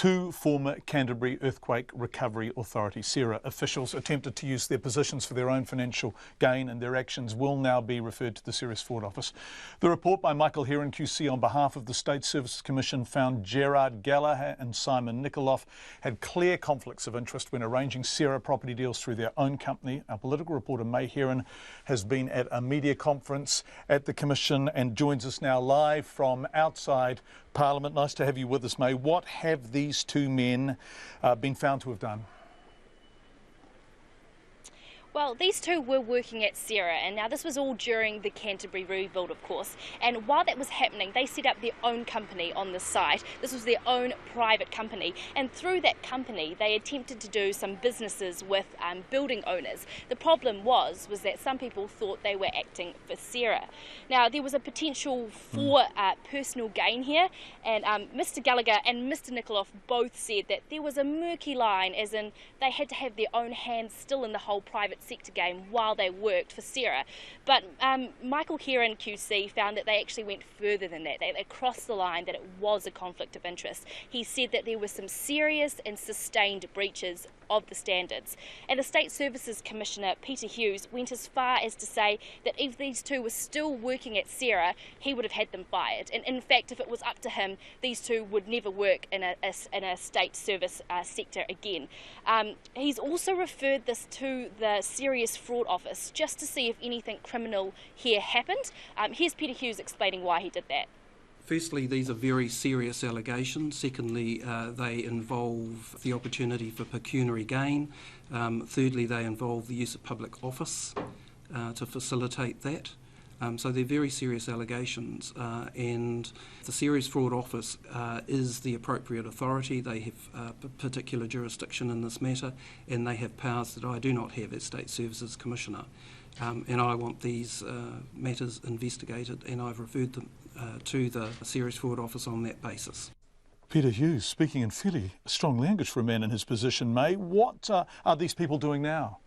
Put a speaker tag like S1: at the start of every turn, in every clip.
S1: Two former Canterbury Earthquake Recovery Authority CERA officials attempted to use their positions for their own financial gain, and their actions will now be referred to the Serious Fraud Office. The report by Michael Heron QC on behalf of the State Services Commission found Gerard Gallagher and Simon Nikoloff had clear conflicts of interest when arranging CERA property deals through their own company. Our political reporter May Heron has been at a media conference at the Commission and joins us now live from outside Parliament. Nice to have you with us, May. What have these two men been found to have done?
S2: Well, these two were working at CERA, and now this was all during the Canterbury rebuild, of course. And while that was happening, they set up their own company on the site. This was their own private company, and through that company, they attempted to do some businesses with building owners. The problem was that some people thought they were acting for CERA. Now, there was a potential for personal gain here, and Mr. Gallagher and Mr. Nikoloff both said that there was a murky line, as in they had to have their own hands still in the whole private sector game while they worked for CERA. But Michael Heron QC found that they actually went further than that. They crossed the line, that it was a conflict of interest. He said that there were some serious and sustained breaches of the standards. And the State Services Commissioner, Peter Hughes, went as far as to say that if these two were still working at CERA, he would have had them fired. And in fact, if it was up to him, these two would never work in a state service sector again. He's also referred this to the Serious Fraud Office just to see if anything criminal here happened. Here's Peter Hughes explaining why he did that.
S3: Firstly, these are very serious allegations. Secondly, they involve the opportunity for pecuniary gain. Thirdly, they involve the use of public office to facilitate that. So they're very serious allegations, and the Serious Fraud Office is the appropriate authority. They have particular jurisdiction in this matter, and they have powers that I do not have as State Services Commissioner. And I want these matters investigated, and I've referred them to the Serious Fraud Office on that basis.
S1: Peter Hughes, speaking in fairly strong language for a man in his position, May. What are these people doing now?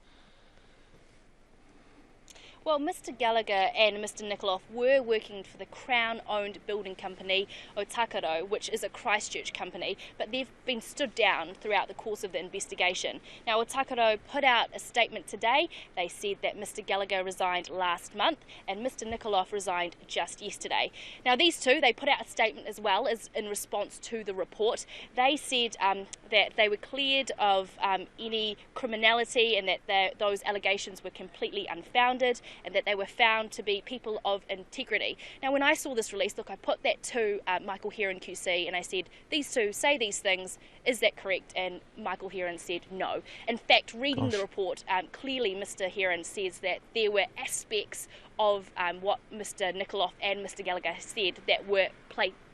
S2: Well, Mr. Gallagher and Mr. Nikoloff were working for the Crown-owned building company Otakaro, which is a Christchurch company, but they've been stood down throughout the course of the investigation. Now, Otakaro put out a statement today. They said that Mr. Gallagher resigned last month and Mr. Nikoloff resigned just yesterday. Now, these two, they put out a statement as well as in response to the report. They said that they were cleared of any criminality and that those allegations were completely unfounded, and that they were found to be people of integrity. Now, when I saw this release, look, I put that to Michael Heron QC, and I said, these two say these things, is that correct? And Michael Heron said no. In fact, reading the report, clearly Mr. Heron says that there were aspects of what Mr. Nikoloff and Mr. Gallagher said that were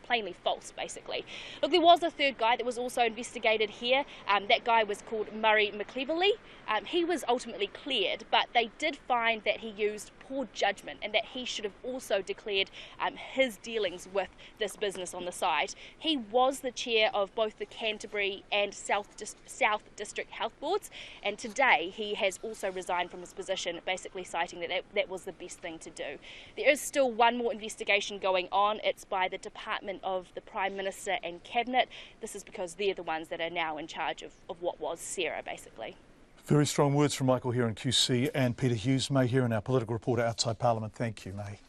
S2: plainly false, basically. Look, there was a third guy that was also investigated here. That guy was called Murray McCleverley. He was ultimately cleared, but they did find that he used poor judgment and that he should have also declared his dealings with this business on the site. He was the chair of both the Canterbury and South District Health Boards, and today he has also resigned from his position, basically citing that was the best thing to do. There is still one more investigation going on. It's by the Department of the Prime Minister and Cabinet. This is because they're the ones that are now in charge of what was CERA, basically.
S1: Very strong words from Michael Heron QC and Peter Hughes. May Heron, our political reporter outside Parliament. Thank you, May.